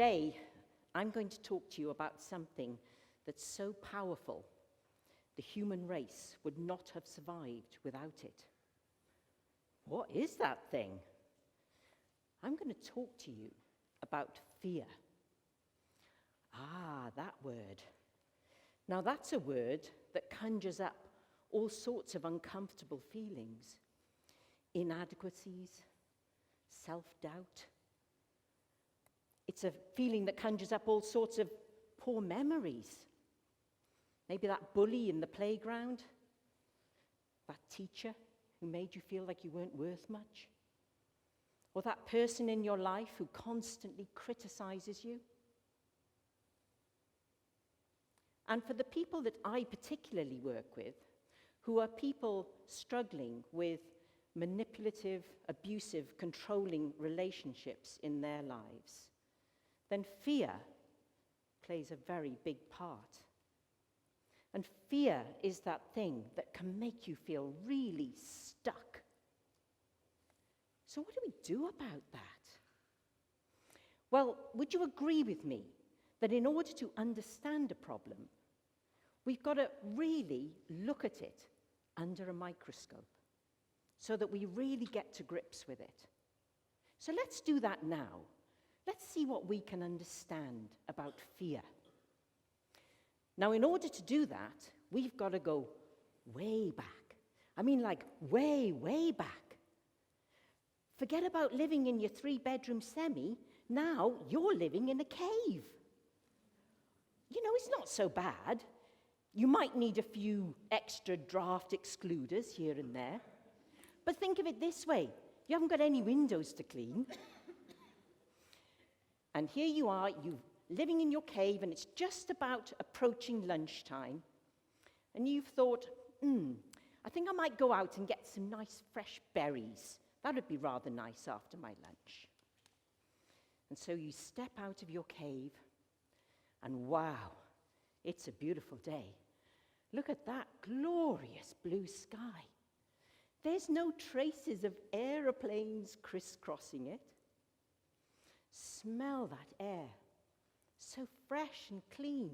today, I'm going to talk to you about something that's so powerful, the human race would not have survived without it. What is that thing? I'm going to talk to you about fear. Ah, that word. Now, that's a word that conjures up all sorts of uncomfortable feelings. Inadequacies, self-doubt. It's a feeling that conjures up all sorts of poor memories. Maybe that bully in the playground, that teacher who made you feel like you weren't worth much, or that person in your life who constantly criticizes you. And for the people that I particularly work with, who are people struggling with manipulative, abusive, controlling relationships in their lives, then fear plays a very big part. And fear is that thing that can make you feel really stuck. So what do we do about that? Well, would you agree with me that in order to understand a problem, we've got to really look at it under a microscope so that we really get to grips with it? So let's do that now. Let's see what we can understand about fear. Now, in order to do that, we've got to go way back. I mean, like way, way back. Forget about living in your 3-bedroom semi. Now you're living in a cave. You know, it's not so bad. You might need a few extra draft excluders here and there. But think of it this way. You haven't got any windows to clean. And here you are, you're living in your cave, and it's just about approaching lunchtime. And you've thought, I think I might go out and get some nice fresh berries. That would be rather nice after my lunch. And so you step out of your cave, and wow, it's a beautiful day. Look at that glorious blue sky. There's no traces of aeroplanes crisscrossing it. Smell that air, so fresh and clean.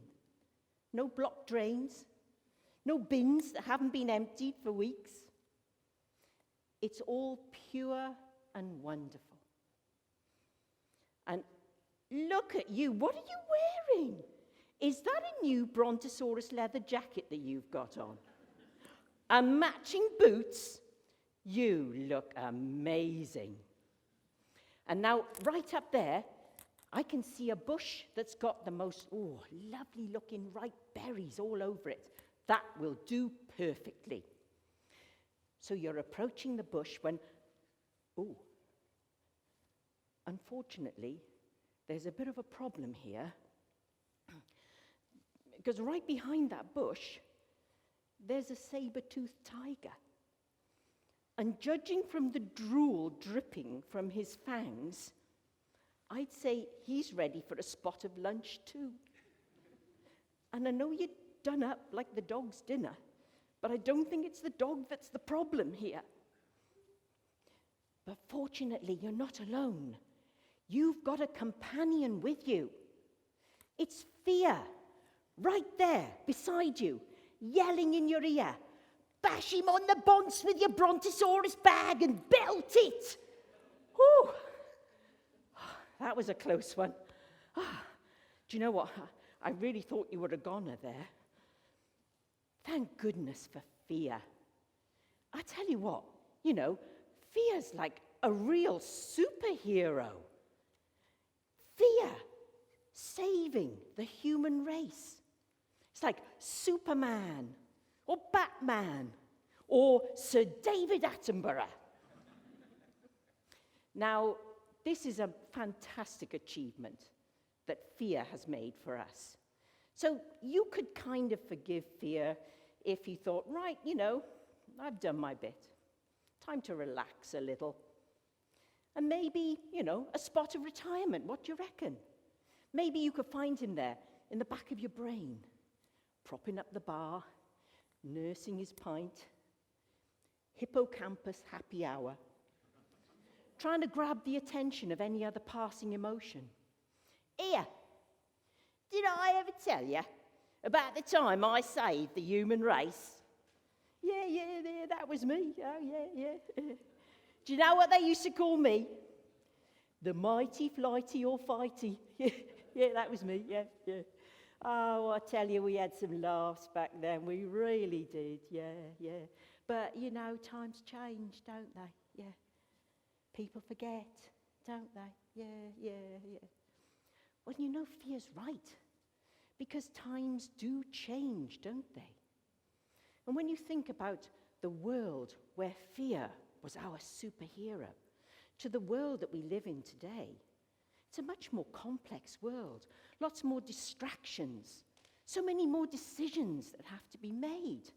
No blocked drains, no bins that haven't been emptied for weeks. It's all pure and wonderful. And look at you, what are you wearing? Is that a new Brontosaurus leather jacket that you've got on? And matching boots? You look amazing. And now, right up there, I can see a bush that's got the most, lovely looking ripe berries all over it. That will do perfectly. So you're approaching the bush when, unfortunately, there's a bit of a problem here. Because right behind that bush, there's a saber-toothed tiger. And judging from the drool dripping from his fangs, I'd say he's ready for a spot of lunch too. And I know you're done up like the dog's dinner, but I don't think it's the dog that's the problem here. But fortunately, you're not alone. You've got a companion with you. It's fear, right there beside you, yelling in your ear, "Bash him on the bonce with your Brontosaurus bag and belt it!" Whew. That was a close one. Do you know what? I really thought you were a goner there. Thank goodness for fear. I tell you what, fear's like a real superhero. Fear saving the human race. It's like Superman, or Batman, or Sir David Attenborough. Now, this is a fantastic achievement that fear has made for us. So you could kind of forgive fear if you thought, right, I've done my bit. Time to relax a little. And maybe, a spot of retirement. What do you reckon? Maybe you could find him there in the back of your brain, propping up the bar, nursing his pint, hippocampus happy hour, trying to grab the attention of any other passing emotion. Here, did I ever tell you about the time I saved the human race? Yeah, that was me. Oh, yeah. Do you know what they used to call me? The mighty, flighty, or fighty. Yeah, that was me, yeah. Oh, I tell you, we had some laughs back then. We really did, yeah. But, you know, times change, don't they? Yeah. People forget, don't they? Yeah. Well, you know, fear's right. Because times do change, don't they? And when you think about the world where fear was our superhero, to the world that we live in today, it's a much more complex world, lots more distractions, so many more decisions that have to be made.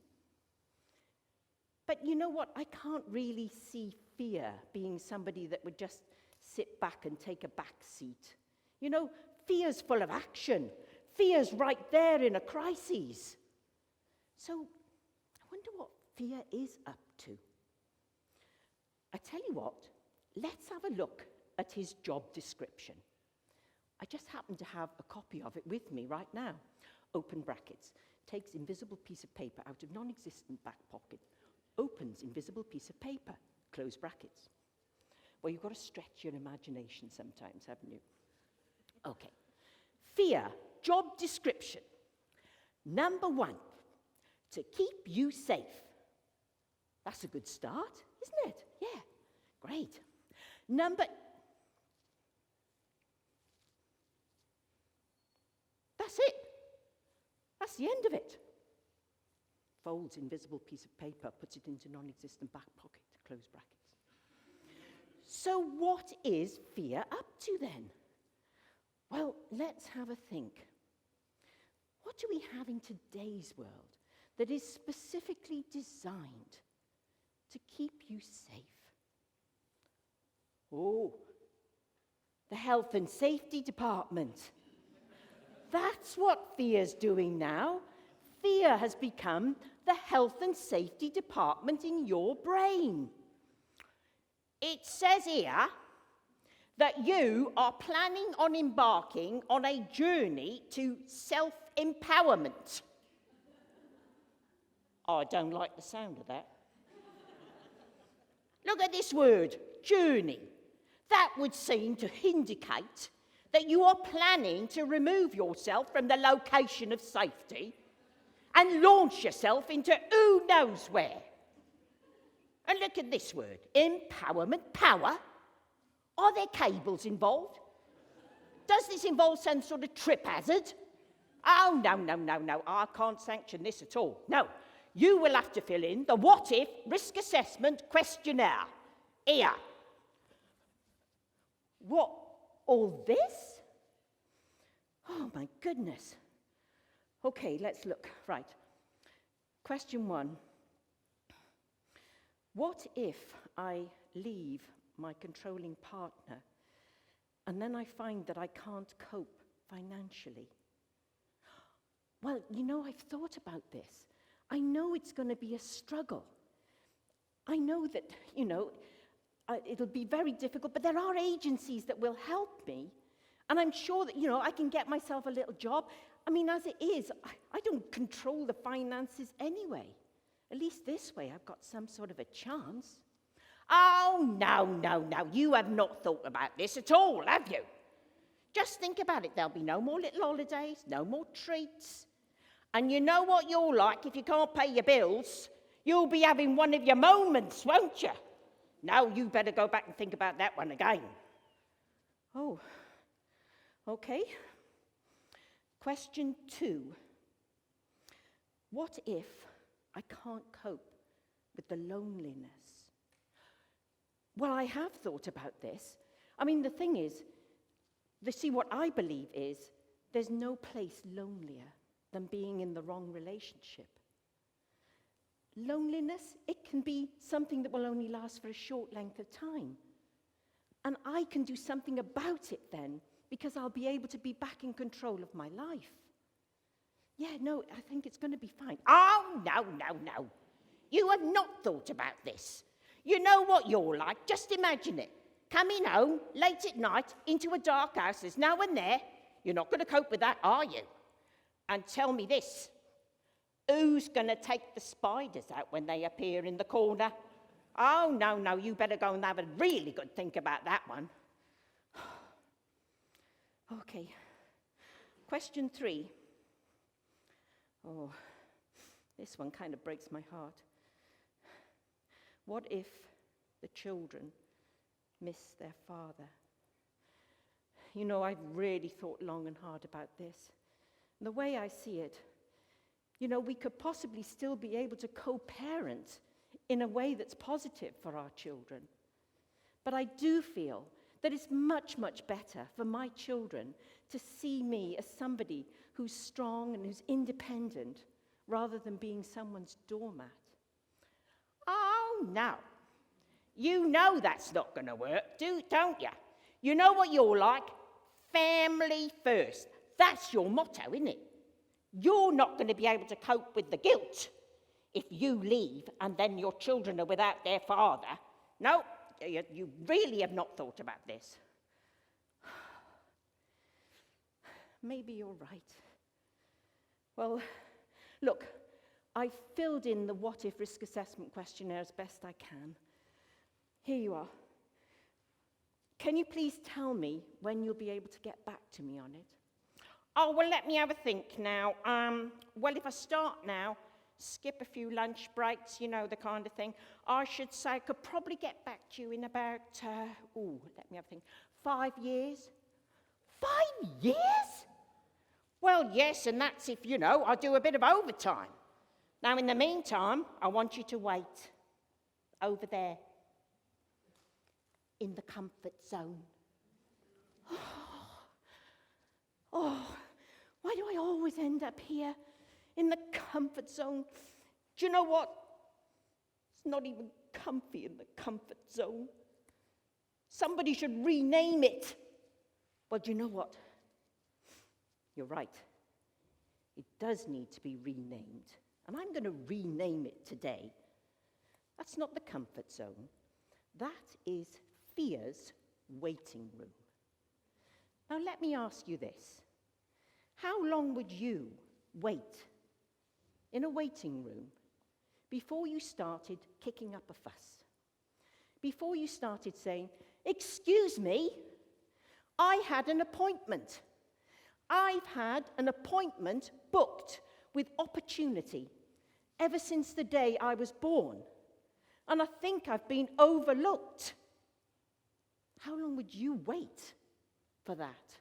But you know what? I can't really see fear being somebody that would just sit back and take a back seat. You know, fear's full of action. Fear's right there in a crisis. So I wonder what fear is up to. I tell you what, let's have a look at his job description. I just happen to have a copy of it with me right now. Open brackets. Takes invisible piece of paper out of non-existent back pocket. Opens invisible piece of paper. Close brackets. Well, you've got to stretch your imagination sometimes, haven't you? Okay. Fear, job description. Number 1, to keep you safe. That's a good start, isn't it? Yeah, great. That's it. That's the end of it. Folds invisible piece of paper, puts it into non-existent back pocket, close brackets. So what is fear up to then? Well, let's have a think. What do we have in today's world that is specifically designed to keep you safe? Oh, the health and safety department. That's what fear's doing now. Fear has become the health and safety department in your brain. It says here that you are planning on embarking on a journey to self-empowerment. Oh, I don't like the sound of that. Look at this word, journey. That would seem to indicate that you are planning to remove yourself from the location of safety and launch yourself into who knows where. And look at this word, empowerment, power. Are there cables involved? Does this involve some sort of trip hazard? Oh, no, I can't sanction this at all. No, you will have to fill in the what-if risk assessment questionnaire. Here. What, all this? Oh, my goodness. Okay, let's look. Right. Question 1. What if I leave my controlling partner and then I find that I can't cope financially? Well, you know, I've thought about this. I know it's going to be a struggle. I know that, you know, it'll be very difficult, but there are agencies that will help me. And I'm sure that, you know, I can get myself a little job. I mean, as it is, I don't control the finances anyway. At least this way, I've got some sort of a chance. Oh, no. You have not thought about this at all, have you? Just think about it. There'll be no more little holidays, no more treats. And you know what you're like if you can't pay your bills? You'll be having one of your moments, won't you? Now you better go back and think about that one again. Oh, okay. Question 2. What if I can't cope with the loneliness? Well, I have thought about this. I mean, the thing is, what I believe is there's no place lonelier than being in the wrong relationship. Loneliness, it can be something that will only last for a short length of time. And I can do something about it then, because I'll be able to be back in control of my life. Yeah, no, I think it's going to be fine. Oh, no. You have not thought about this. You know what you're like. Just imagine it. Coming home late at night into a dark house, there's no one there. You're not going to cope with that, are you? And tell me this, who's going to take the spiders out when they appear in the corner? Oh, no, you better go and have a really good think about that one. Okay, question 3. Oh, this one kind of breaks my heart. What if the children miss their father? You know, I've really thought long and hard about this. And the way I see it, you know, we could possibly still be able to co-parent in a way that's positive for our children. But I do feel that it's much, much better for my children to see me as somebody who's strong and who's independent rather than being someone's doormat. Oh, no. You know that's not going to work, don't you? You know what you're like? Family first. That's your motto, isn't it? You're not going to be able to cope with the guilt if you leave and then your children are without their father. No, you really have not thought about this. Maybe you're right. Well, look, I've filled in the what-if risk assessment questionnaire as best I can. Here you are. Can you please tell me when you'll be able to get back to me on it? Oh, well, let me have a think now. Well, if I start now, skip a few lunch breaks, you know, the kind of thing, I should say I could probably get back to you in about, let me have a think, 5 years? 5 years? Well, yes, and that's if, you know, I do a bit of overtime. Now, in the meantime, I want you to wait over there in the comfort zone. Oh, why do I always end up here in the comfort zone? Do you know what? It's not even comfy in the comfort zone. Somebody should rename it. Well, do you know what? You're right. It does need to be renamed. And I'm going to rename it today. That's not the comfort zone. That is fear's waiting room. Now, let me ask you this. How long would you wait in a waiting room before you started kicking up a fuss? Before you started saying, "Excuse me, I had an appointment. I've had an appointment booked with opportunity ever since the day I was born, and I think I've been overlooked." How long would you wait for that?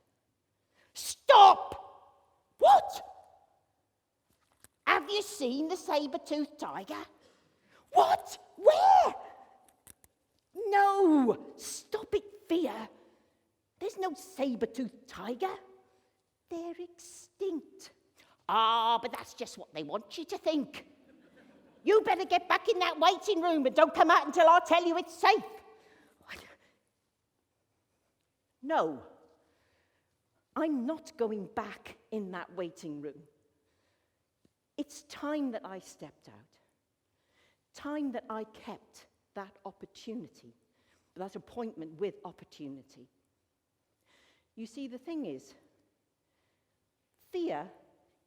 Stop! What? Have you seen the saber-toothed tiger? What? Where? No! Stop it, fear. There's no saber-toothed tiger. They're extinct. Ah, but that's just what they want you to think. You better get back in that waiting room and don't come out until I tell you it's safe. No, I'm not going back in that waiting room. It's time that I stepped out. Time that I kept that opportunity, that appointment with opportunity. You see, the thing is, fear,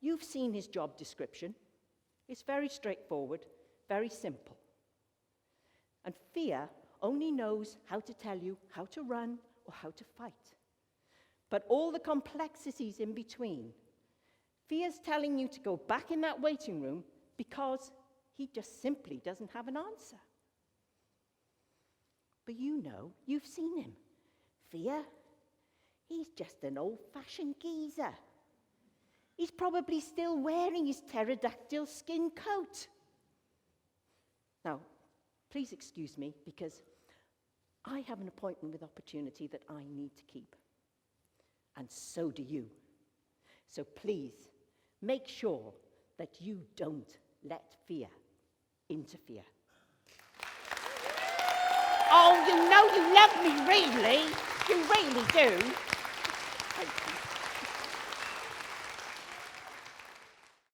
you've seen his job description. It's very straightforward, very simple. And fear only knows how to tell you how to run or how to fight. But all the complexities in between, fear's telling you to go back in that waiting room because he just simply doesn't have an answer. But you know, you've seen him. Fear, he's just an old-fashioned geezer. He's probably still wearing his pterodactyl skin coat. Now, please excuse me, because I have an appointment with opportunity that I need to keep. And so do you. So please, make sure that you don't let fear interfere. Oh, you know you love me, really. You really do. Thank you.